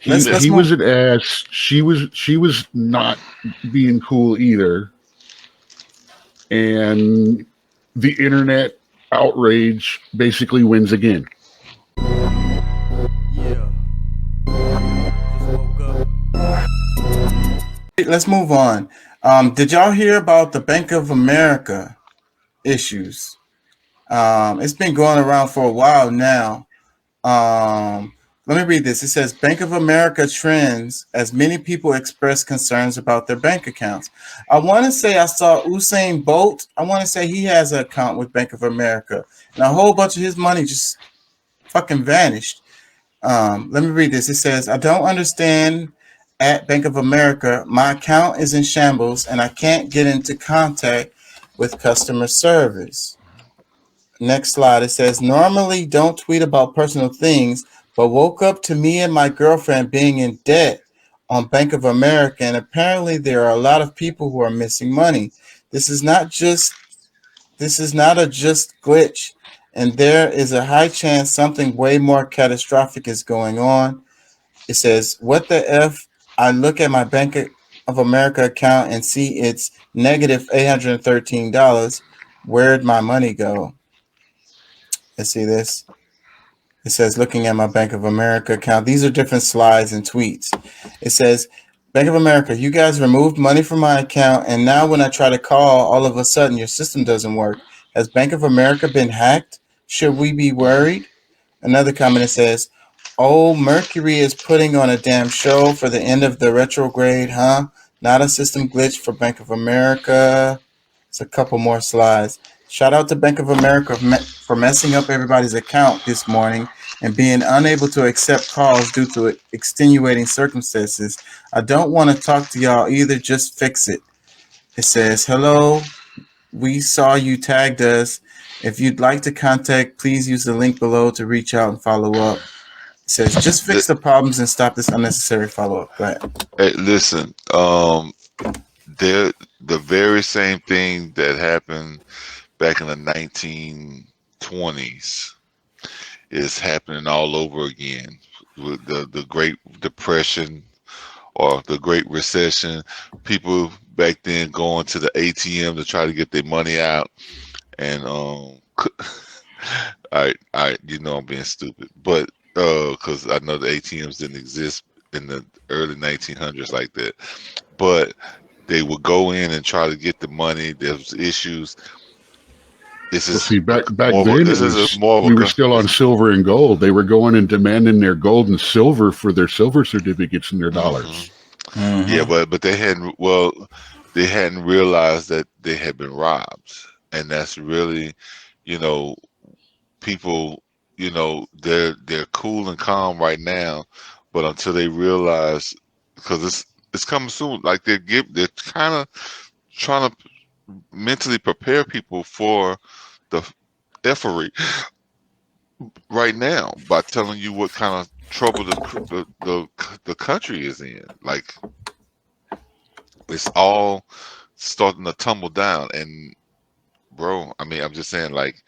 Let's he move. was an ass. She was not being cool either. And the internet outrage basically wins again. Yeah, just woke up. Let's move on. Did y'all hear about the Bank of America issues? It's been going around for a while now. Let me read this. It says Bank of America trends as many people express concerns about their bank accounts. I want to say I saw Usain Bolt. I want to say he has an account with Bank of America, and a whole bunch of his money just fucking vanished. Let me read this. It says, I don't understand at Bank of America. My account is in shambles and I can't get into contact with customer service. Next slide. It says, normally don't tweet about personal things, but woke up to me and my girlfriend being in debt on Bank of America. And apparently there are a lot of people who are missing money. This is not a just glitch, and there is a high chance something way more catastrophic is going on. It says, what the F? I look at my Bank of America account and see it's negative $813. Where'd my money go? Let's see this. It says, looking at my Bank of America account. These are different slides and tweets. It says, Bank of America, you guys removed money from my account, and now when I try to call, all of a sudden your system doesn't work. Has Bank of America been hacked? Should we be worried? Another comment that says, oh, Mercury is putting on a damn show for the end of the retrograde, huh? Not a system glitch for Bank of America. It's a couple more slides. Shout out to Bank of America for messing up everybody's account this morning and being unable to accept calls due to extenuating circumstances. I don't want to talk to y'all either. Just fix it. It says, hello, we saw you tagged us. If you'd like to contact, please use the link below to reach out and follow up. It says, just The, fix the problems and stop this unnecessary follow up. Go ahead. hey, listen, they're the very same thing that happened back in the 1920s is happening all over again with the Great Depression or the Great Recession. People back then going to the ATM to try to get their money out, and you know I'm being stupid, but because I know the ATMs didn't exist in the early 1900s like that, but they would go in and try to get the money. There's issues. This Well, is see, back more of a then this is a more of we were a still on silver and gold. They were going and demanding their gold and silver for their silver certificates and their hmm dollars. yeah, Mm-hmm. but they hadn't realized that they had been robbed, and that's really, you know, people, they're cool and calm right now, but until they realize, because it's coming soon, like they're kind of trying to mentally prepare people for the effery right now by telling you what kind of trouble the country is in. Like it's all starting to tumble down, and bro, I mean, I'm just saying, like,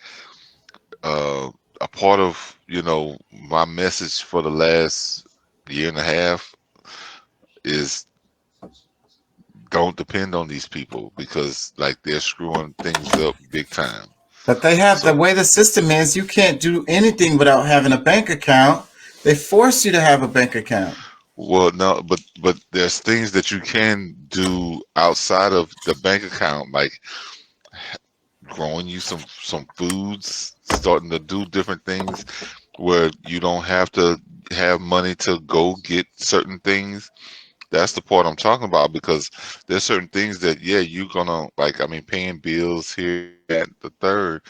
uh, a part of my message for the last year and a half is don't depend on these people because like they're screwing things up big time. But they have the So, way the system is, you can't do anything without having a bank account. They force you to have a bank account. well, no, but there's things that you can do outside of the bank account, like growing you some foods, starting to do different things where you don't have to have money to go get certain things. That's the part I'm talking about because there's certain things that yeah you're gonna like. I mean, paying bills here at the third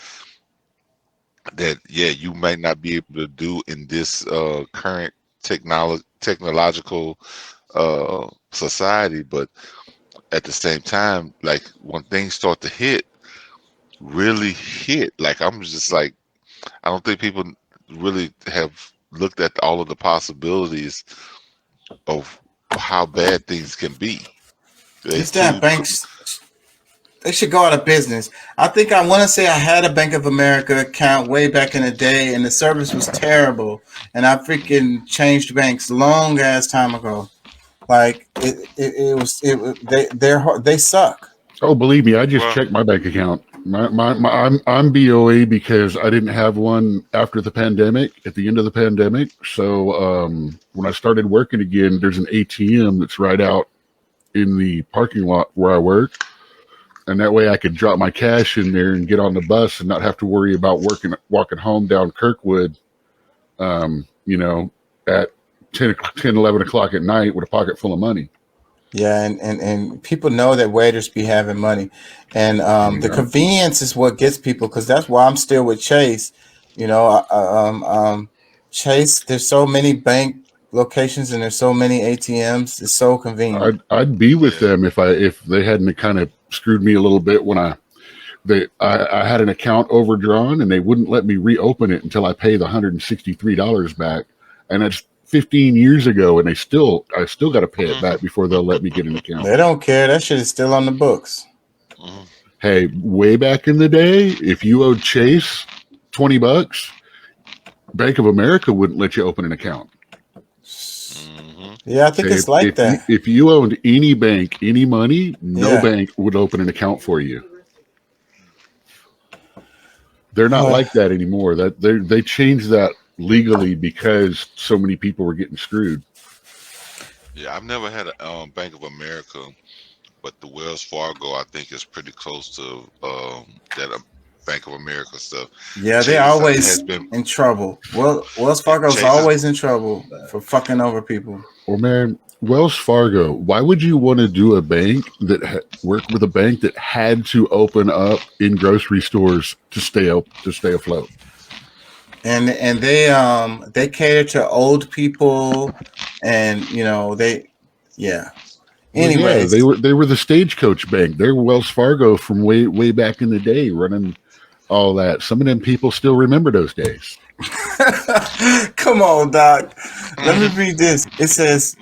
that yeah you might not be able to do in this current technological society, but at the same time, like when things start to really hit, like I'm just like I don't think people really have looked at all of the possibilities of how bad things can be. They These damn too banks. They should go out of business. I think I want to say I had a Bank of America account way back in the day, and the service was terrible. And I freaking changed banks long ass time ago. Like they suck. Oh, believe me, I just Well, checked my bank account. I'm BOA because I didn't have one after the pandemic, at the end of the pandemic. So when I started working again, there's an ATM that's right out in the parking lot where I work. And that way I could drop my cash in there and get on the bus and not have to worry about walking home down Kirkwood, at 10, 11 o'clock at night with a pocket full of money. Yeah, and people know that waiters be having money, and the Yeah. convenience is what gets people, because that's why I'm still with Chase. Chase. There's so many bank locations and there's so many ATMs. It's so convenient. I'd be with yeah. them if they hadn't kind of screwed me a little bit when I had an account overdrawn and they wouldn't let me reopen it until I pay the $163 back, and that's 15 years ago, and I still got to pay it back before they'll let me get an account. They don't care. That shit is still on the books. Mhm. Hey, way back in the day, if you owed Chase $20, Bank of America wouldn't let you open an account. Mhm. Yeah, I think Say it's like that. If you owned any bank, any money, no Yeah. bank would open an account for you. They're not Well, like that anymore. That they changed that legally because so many people were getting screwed. Yeah, I've never had a Bank of America, but the Wells Fargo I think is pretty close to that Bank of America stuff. yeah, they're Chase always has been in trouble. Well, Wells Fargo's Chase is always in trouble for fucking over people. Well, man, Wells Fargo. Why would you want to do a bank that work with a bank that had to open up in grocery stores to stay afloat? And they cater to old people, and yeah. Well, yeah, Anyways, they were the Stagecoach Bank. They're Wells Fargo from way back in the day, running all that. Some of them people still remember those days. come on, Doc. Let me read this. It says.